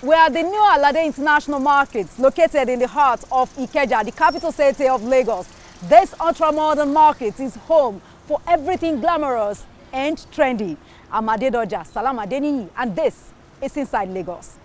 We are at the new Alade International Market, located in the heart of Ikeja, the capital city of Lagos. This ultra-modern market is home for everything glamorous and trendy. I'm Adedoja Salam Adeniyi, and this is Inside Lagos.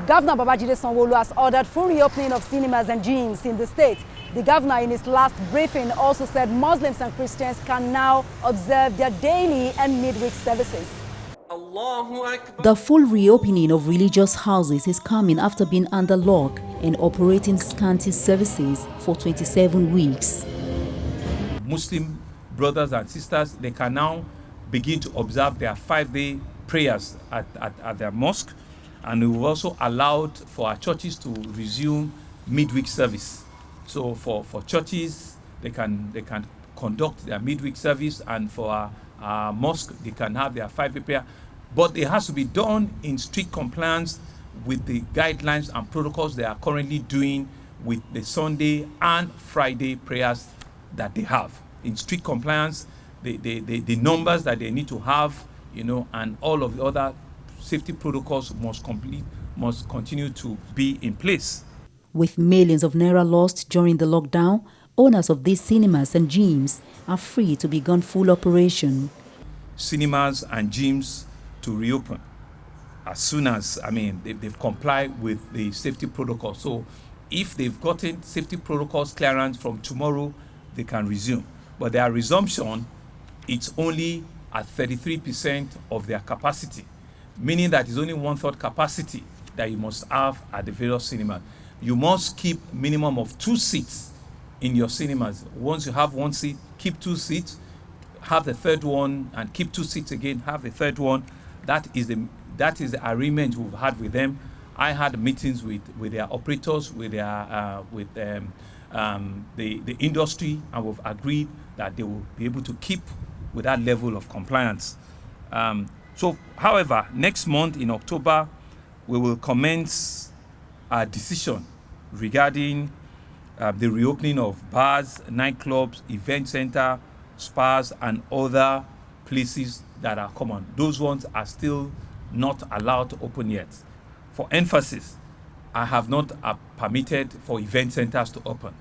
Governor Babajide Sanwo-Olu has ordered full reopening of cinemas and gyms in the state. The governor, in his last briefing, also said Muslims and Christians can now observe their daily and midweek services. The full reopening of religious houses is coming after being under lock and operating scanty services for 27 weeks. Muslim brothers and sisters, they can now begin to observe their 5-day prayers at their mosque. And we've also allowed for our churches to resume midweek service. So for churches, they can conduct their midweek service, and for our mosque, they can have their 5-day prayer. But it has to be done in strict compliance with the guidelines and protocols they are currently doing with the Sunday and Friday prayers that they have. In strict compliance, the numbers that they need to have, and all of the other safety protocols must continue to be in place. With millions of naira lost during the lockdown, owners of these cinemas and gyms are free to begin full operation. Cinemas and gyms to reopen as soon as, they've complied with the safety protocol. So if they've gotten safety protocols clearance from tomorrow, they can resume. But their resumption, it's only at 33% of their capacity, meaning that it's only 1/3 capacity that you must have at the various cinemas. You must keep minimum of 2 seats in your cinemas. Once you have 1 seat, keep 2 seats, have the third one, and keep 2 seats again, have the third one. That is the agreement we've had with them. I had meetings with their operators, with their the industry, and we've agreed that they will be able to keep with that level of compliance. However, next month in October, we will commence a decision regarding the reopening of bars, nightclubs, event center, spas, and other places that are common. Those ones are still not allowed to open yet. For emphasis, I have not permitted for event centers to open.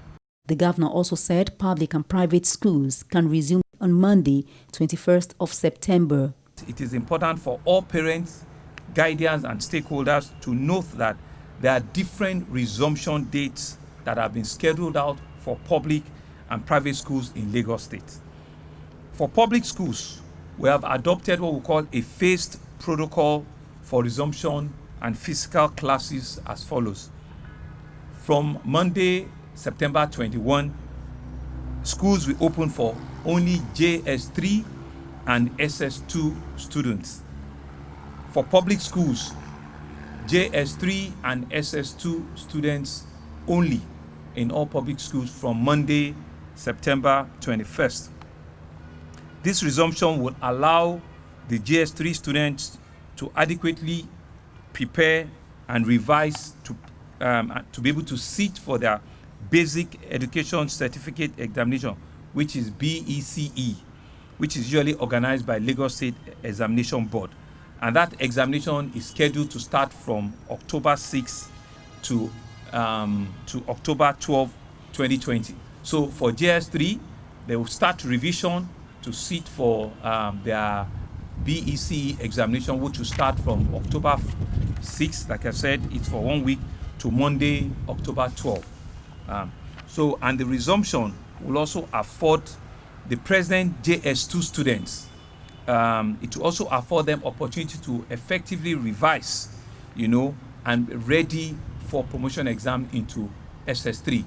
The governor also said public and private schools can resume on Monday, 21st of September. It is important for all parents, guardians, and stakeholders to note that there are different resumption dates that have been scheduled out for public and private schools in Lagos State. For public schools, we have adopted what we call a phased protocol for resumption and physical classes as follows. From Monday, September 21, schools will open for only JS3 and SS2 students. For public schools, JS3 and SS2 students only in all public schools from Monday, September 21st. This resumption will allow the JS3 students to adequately prepare and revise to be able to sit for their Basic Education Certificate Examination, which is BECE, which is usually organized by Lagos State Examination Board. And that examination is scheduled to start from October 6 to October 12, 2020. So for JS3, they will start revision to sit for their BECE examination, which will start from October 6, like I said, it's for 1 week, to Monday, October 12. And the resumption will also afford the present JS2 students, it will also afford them opportunity to effectively revise, and ready for promotion exam into SS3.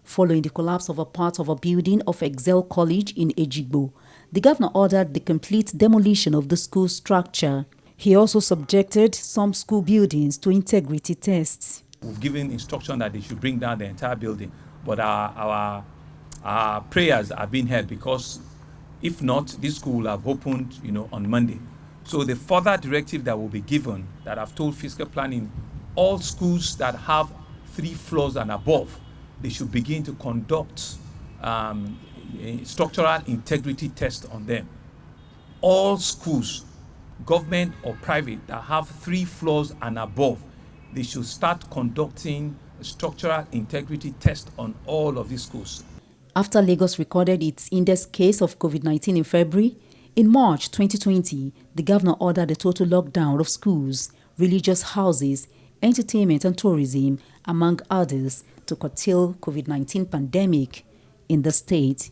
Following the collapse of a part of a building of Excel College in Ejigbo, the governor ordered the complete demolition of the school structure. He also subjected some school buildings to integrity tests. We've given instruction that they should bring down the entire building, but our prayers are being heard, because if not, this school will have opened, on Monday. So the further directive that will be given, that I've told fiscal planning, all schools that have 3 floors and above, they should begin to conduct a structural integrity test on them. All schools, government or private, that have 3 floors and above, they should start conducting a structural integrity test on all of these schools. After Lagos recorded its index case of COVID-19 in February, in March 2020, the governor ordered a total lockdown of schools, religious houses, entertainment and tourism, among others, to curtail COVID-19 pandemic in the state.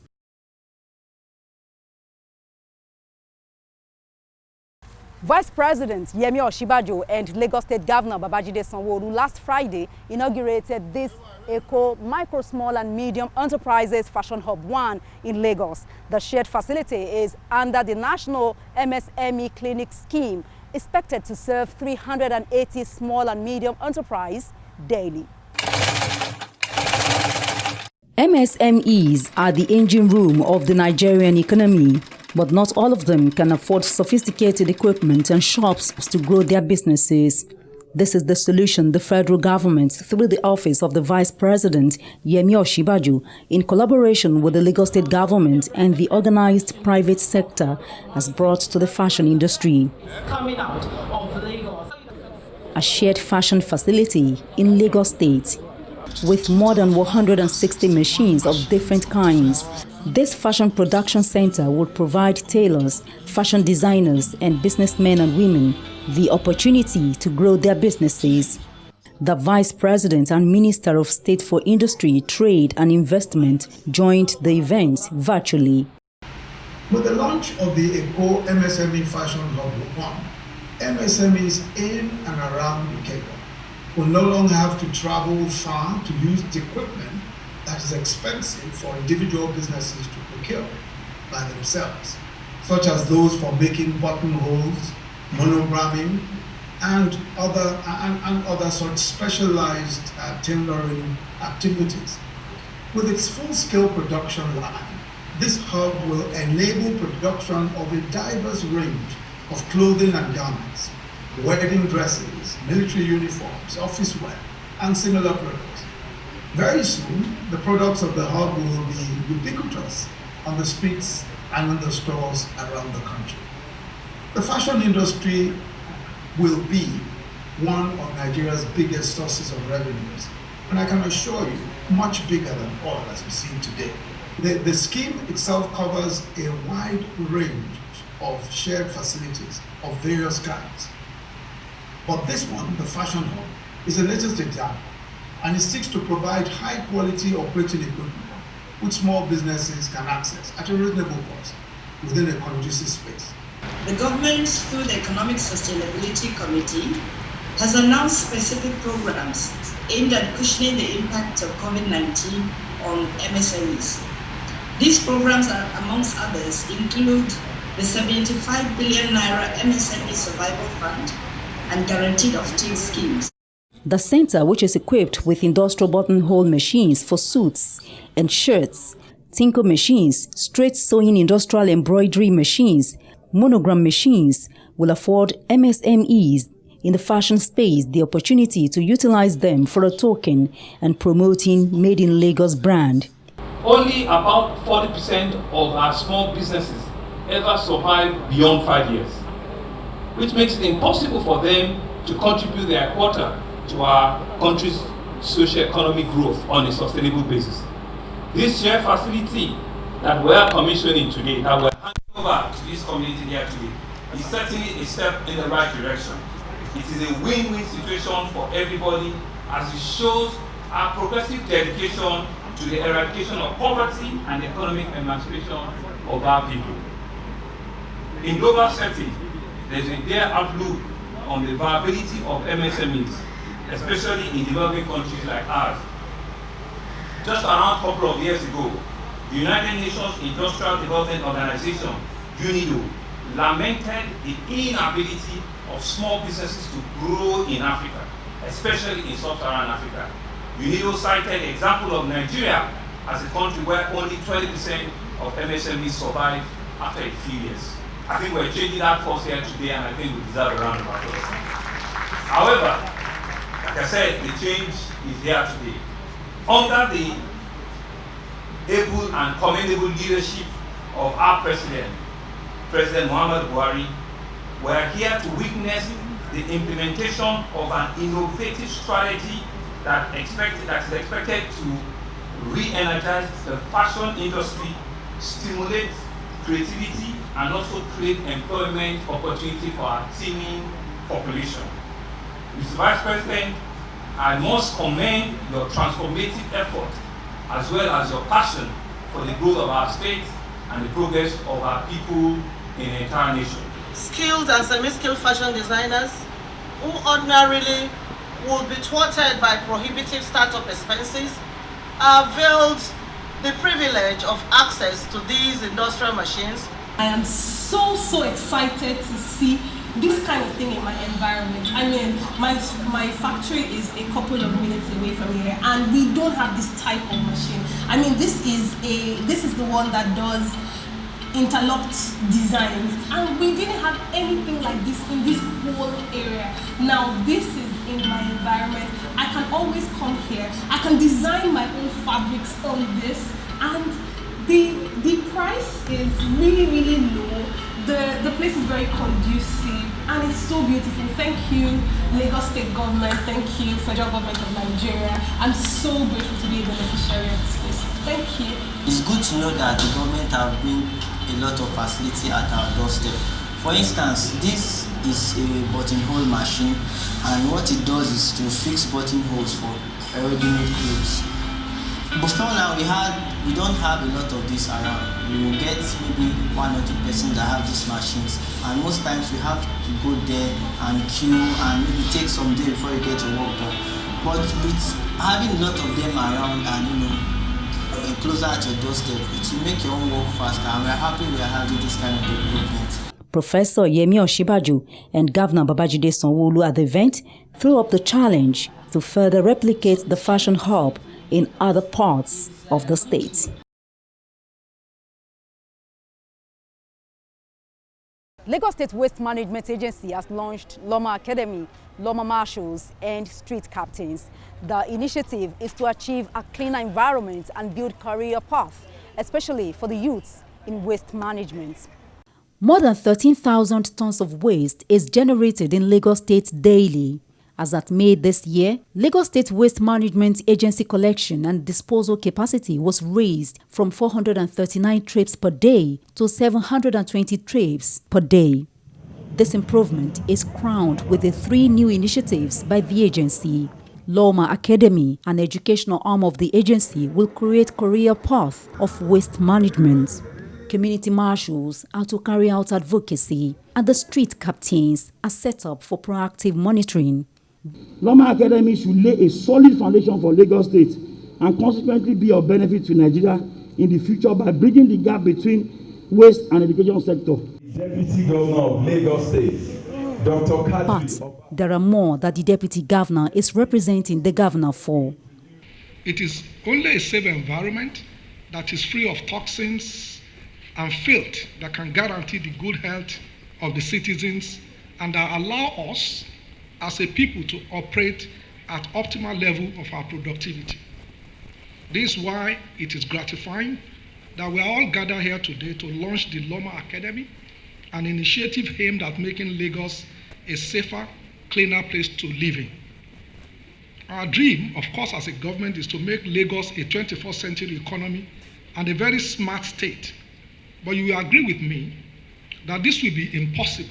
Vice President Yemi Osinbajo and Lagos State Governor Babajide Sanwo-Olu last Friday inaugurated this Eco Micro, Small and Medium Enterprises Fashion Hub 1 in Lagos. The shared facility is under the National MSME Clinic Scheme, expected to serve 380 small and medium enterprises daily. MSMEs are the engine room of the Nigerian economy, but not all of them can afford sophisticated equipment and shops to grow their businesses. This is the solution the federal government, through the office of the Vice President Yemi Osinbajo, in collaboration with the Lagos State government and the organized private sector, has brought to the fashion industry. Coming out of Lagos. A shared fashion facility in Lagos State, with more than 160 machines of different kinds. This fashion production center will provide tailors, fashion designers, and businessmen and women the opportunity to grow their businesses. The Vice President and Minister of State for Industry, Trade and Investment joined the event virtually. With the launch of the Eco MSME Fashion Hub 1, MSMEs in and around Ikeja will no longer have to travel far to use the equipment that is expensive for individual businesses to procure by themselves, such as those for making buttonholes, monogramming, and other such specialized tailoring activities. With its full-scale production line, this hub will enable production of a diverse range of clothing and garments, wedding dresses, military uniforms, office wear, and similar products. Very soon, the products of the hub will be ubiquitous on the streets and in the stores around the country. The fashion industry will be one of Nigeria's biggest sources of revenues, and I can assure you, much bigger than oil as we see today. The scheme itself covers a wide range of shared facilities of various kinds. But this one, the Fashion Hub, is the latest example, and it seeks to provide high-quality operating equipment which small businesses can access at a reasonable cost within a conducive space. The government, through the Economic Sustainability Committee, has announced specific programs aimed at cushioning the impact of COVID-19 on MSMEs. These programs, amongst others, include the 75 billion naira MSME Survival Fund and guaranteed offtake schemes. The center, which is equipped with industrial buttonhole machines for suits and shirts, tinker machines, straight sewing industrial embroidery machines, monogram machines, will afford MSMEs in the fashion space the opportunity to utilize them for a token and promoting Made in Lagos brand. Only about 40% of our small businesses ever survive beyond 5 years, which makes it impossible for them to contribute their quota to our country's socio-economic growth on a sustainable basis. This shared facility that we are commissioning today, that we're handing over to this community here today, is certainly a step in the right direction. It is a win-win situation for everybody, as it shows our progressive dedication to the eradication of poverty and economic emancipation of our people. In global setting, there's a dire outlook on the viability of MSMEs, especially in developing countries like ours. Just around a couple of years ago, the United Nations Industrial Development Organization, UNIDO, lamented the inability of small businesses to grow in Africa, especially in sub-Saharan Africa. UNIDO cited the example of Nigeria as a country where only 20% of MSMEs survive after a few years. I think we're changing that course here today, and I think we deserve a round of applause. However, like I said, the change is here today. Under the able and commendable leadership of our President Muhammad Buhari, we are here to witness the implementation of an innovative strategy that is expected to re-energize the fashion industry, stimulate creativity, and also create employment opportunity for our teeming population. Mr. Vice President, I must commend your transformative effort as well as your passion for the growth of our state and the progress of our people in the entire nation. Skilled and semi-skilled fashion designers who ordinarily would be thwarted by prohibitive startup expenses are availed the privilege of access to these industrial machines. I am so excited to see this kind of thing in my environment. I mean, my factory is a couple of minutes away from here, and we don't have this type of machine. I mean, this is the one that does interlocked designs, and we didn't have anything like this in this whole area. Now this is in my environment. I can always come here. I can design my own fabrics on this, and the price is really low. The place is very conducive and it's so beautiful. Thank you, Lagos State Government. Thank you, Federal Government of Nigeria. I'm so grateful to be a beneficiary of this place. Thank you. It's good to know that the government have bring a lot of facility at our doorstep. For instance, this is a buttonhole machine, and what it does is to fix buttonholes for ready-made clothes. Before now, we don't have a lot of this around. We will get maybe 1 or 2 persons that have these machines, and most times we have to go there and queue and maybe take some day before you get your work done. But with having a lot of them around and closer at your doorstep, it will make your own work faster, and we're happy we are having this kind of development. Professor Yemi Osinbajo and Governor Babajide Sanwo-Olu at the event threw up the challenge to further replicate the fashion hub in other parts of the state. Lagos State Waste Management Agency has launched Loma Academy, Loma Marshals, and Street Captains. The initiative is to achieve a cleaner environment and build career paths, especially for the youths in waste management. More than 13,000 tons of waste is generated in Lagos State daily. As at May this year, Lagos State Waste Management Agency collection and disposal capacity was raised from 439 trips per day to 720 trips per day. This improvement is crowned with the 3 new initiatives by the agency. Loma Academy, an educational arm of the agency, will create career path of waste management. Community marshals are to carry out advocacy, and the street captains are set up for proactive monitoring. Loma Academy should lay a solid foundation for Lagos State and consequently be of benefit to Nigeria in the future by bridging the gap between waste and education sector. Deputy Governor of Lagos State, Dr. But there are more that the Deputy Governor is representing the Governor for. It is only a safe environment that is free of toxins and filth that can guarantee the good health of the citizens and that allow us as a people to operate at optimal level of our productivity. This is why it is gratifying that we are all gathered here today to launch the Loma Academy, an initiative aimed at making Lagos a safer, cleaner place to live in. Our dream, of course, as a government is to make Lagos a 21st century economy and a very smart state. But you will agree with me that this will be impossible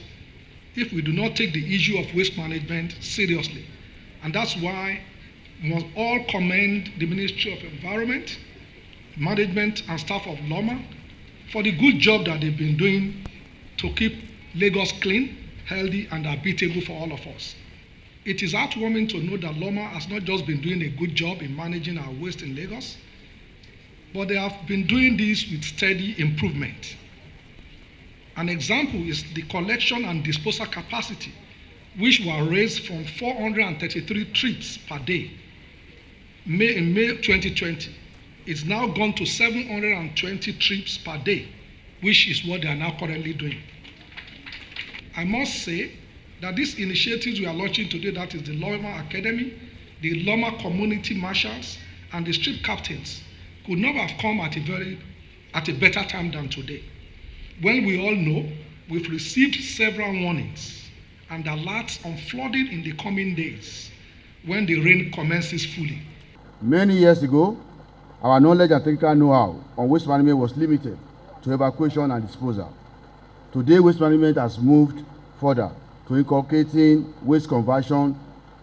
if we do not take the issue of waste management seriously. And that's why we must all commend the Ministry of Environment management and staff of Loma for the good job that they've been doing to keep Lagos clean, healthy, and habitable for all of us. It is heartwarming to know that Loma has not just been doing a good job in managing our waste in Lagos, but they have been doing this with steady improvement. An example is the collection and disposal capacity, which were raised from 433 trips per day in May 2020. It's now gone to 720 trips per day, which is what they are now currently doing. I must say that these initiatives we are launching today, that is the Loma Academy, the Loma Community Marshals, and the street captains, could not have come at a better time than today, when we all know we've received several warnings and alerts on flooding in the coming days when the rain commences fully. Many years ago, our knowledge and technical know-how on waste management was limited to evacuation and disposal. Today, waste management has moved further to inculcating waste conversion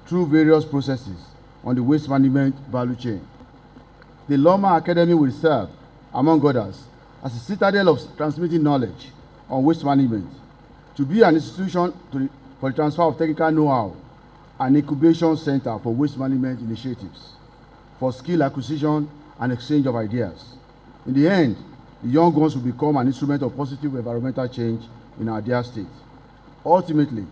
through various processes on the waste management value chain. The Loma Academy will serve, among others, as a citadel of transmitting knowledge on waste management, to be an institution for the transfer of technical know-how and incubation center for waste management initiatives, for skill acquisition and exchange of ideas. In the end, the young ones will become an instrument of positive environmental change in our dear state. Ultimately,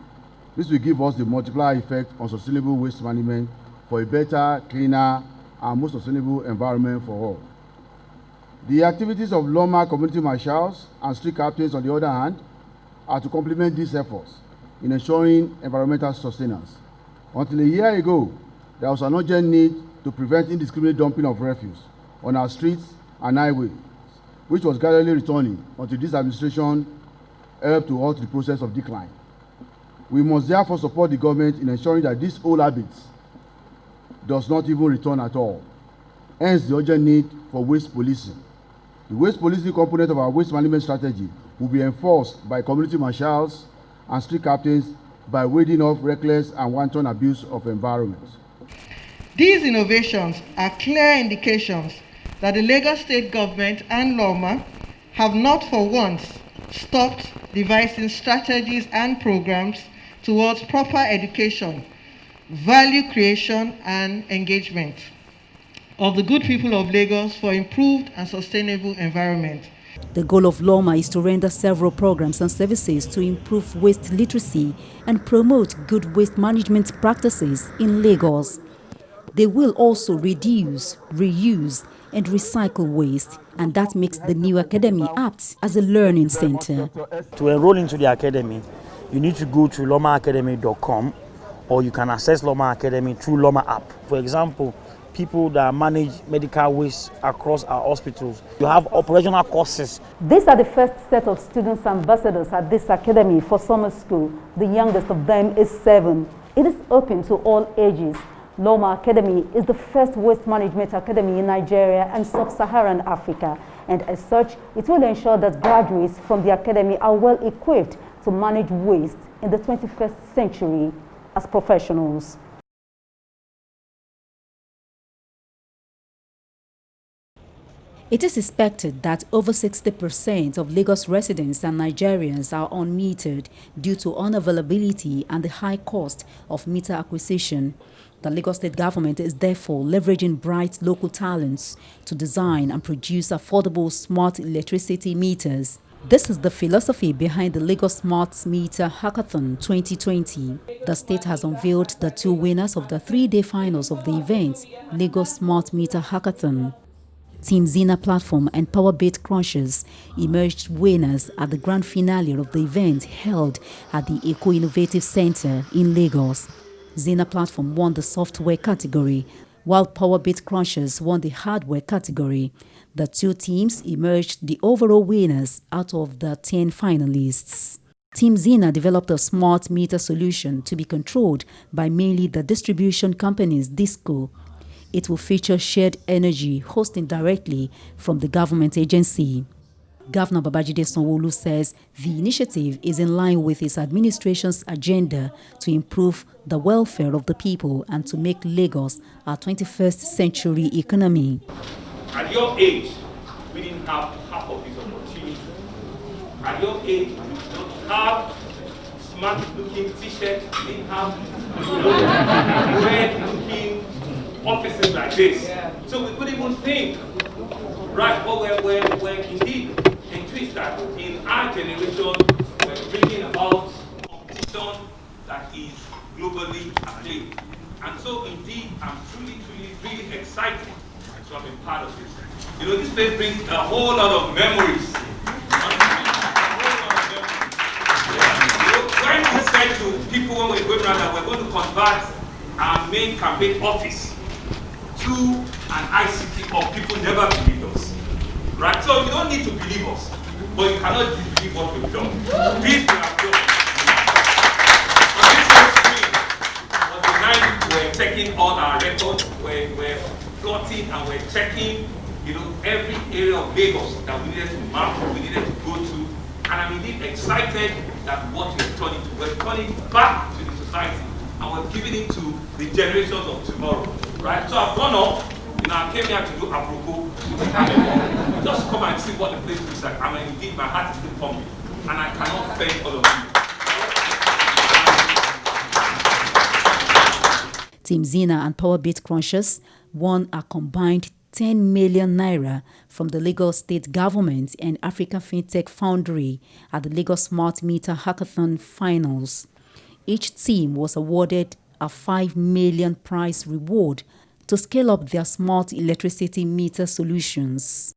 this will give us the multiplier effect on sustainable waste management for a better, cleaner, and more sustainable environment for all. The activities of Loma community marshals and street captains, on the other hand, are to complement these efforts in ensuring environmental sustenance. Until a year ago, there was an urgent need to prevent indiscriminate dumping of refuse on our streets and highways, which was gradually returning until this administration helped to halt the process of decline. We must therefore support the government in ensuring that this old habit does not even return at all. Hence, the urgent need for waste policing. The waste policing component of our waste management strategy will be enforced by community marshals and street captains by warding off reckless and wanton abuse of environment. These innovations are clear indications that the Lagos State government and Loma have not for once stopped devising strategies and programs towards proper education, value creation, and engagement of the good people of Lagos for improved and sustainable environment. The goal of Loma is to render several programs and services to improve waste literacy and promote good waste management practices in Lagos. They will also reduce, reuse, and recycle waste, and that makes the new academy apt as a learning center. To enroll into the academy, you need to go to lomaacademy.com, or you can access Loma Academy through Loma app. For example, people that manage medical waste across our hospitals, you have operational courses. These are the first set of students ambassadors at this academy for summer school. The youngest of them is 7. It is open to all ages. Loma Academy is the first waste management academy in Nigeria and sub-Saharan Africa, and as such, it will ensure that graduates from the academy are well equipped to manage waste in the 21st century as professionals. It is expected that over 60% of Lagos residents and Nigerians are unmetered due to unavailability and the high cost of meter acquisition. The Lagos State government is therefore leveraging bright local talents to design and produce affordable smart electricity meters. This is the philosophy behind the Lagos Smart Meter Hackathon 2020. The state has unveiled the 2 winners of the 3-day finals of the event, Lagos Smart Meter Hackathon. Team Zena Platform and Power Bit Crunchers emerged winners at the grand finale of the event held at the Eco Innovative Center in Lagos. Zena Platform won the software category, while Power Bit Crunchers won the hardware category. The 2 teams emerged the overall winners out of the 10 finalists. Team Zena developed a smart meter solution to be controlled by mainly the distribution companies Disco. It will feature shared energy hosting directly from the government agency. Governor Babajide Sanwo-Olu says the initiative is in line with his administration's agenda to improve the welfare of the people and to make Lagos our 21st century economy. At your age, have half of this opportunity. At your age, you don't have smart-looking t-shirts, you didn't have red-looking offices like this. So we couldn't even think, right? But we're indeed enthused that in our generation, we're bringing about competition that is globally acclaimed. And so indeed, I'm truly, really excited to have been part of this. You know, this place brings a whole lot of memories. When we said to people when we were going around that we're going to convert our main campaign office to an ICT hub, people never believed us. Right? So you don't need to believe us, but you cannot disbelieve what we've done. This we have done. On this screen was the night we're checking all our records, we're plotting and we're checking, you know, every area of Lagos that we needed to map, we needed to go to. And I'm indeed excited that what we're turning back to the society, and we're giving it to the generations of tomorrow, right? So I've gone up, you know, I came here to do apropos, just come and see what the place looks like. I mean, indeed, my heart is still pumping, and I cannot thank all of you. Team Zina and Powerbit Crunchers won a combined 10 million naira from the Lagos State Government and Africa FinTech Foundry at the Lagos Smart Meter Hackathon Finals. Each team was awarded a 5 million prize reward to scale up their smart electricity meter solutions.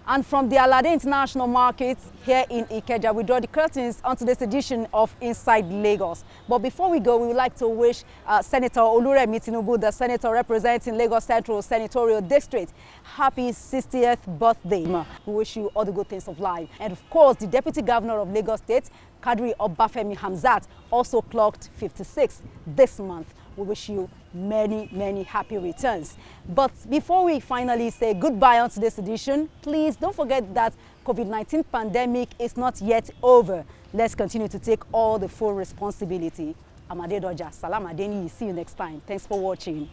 And from the Alade International Market here in Ikeja, we draw the curtains on today's edition of Inside Lagos. But before we go, we would like to wish Senator Oluremi Tinubu, the senator representing Lagos Central Senatorial District, happy 60th birthday. We wish you all the good things of life. And of course, the Deputy Governor of Lagos State, Kadri Obafemi Hamzat, also clocked 56 this month. We wish you many, many happy returns. But before we finally say goodbye on today's edition, please don't forget that COVID-19 pandemic is not yet over. Let's continue to take all the full responsibility. I'm Adedoja. Salam Adeni. See you next time. Thanks for watching.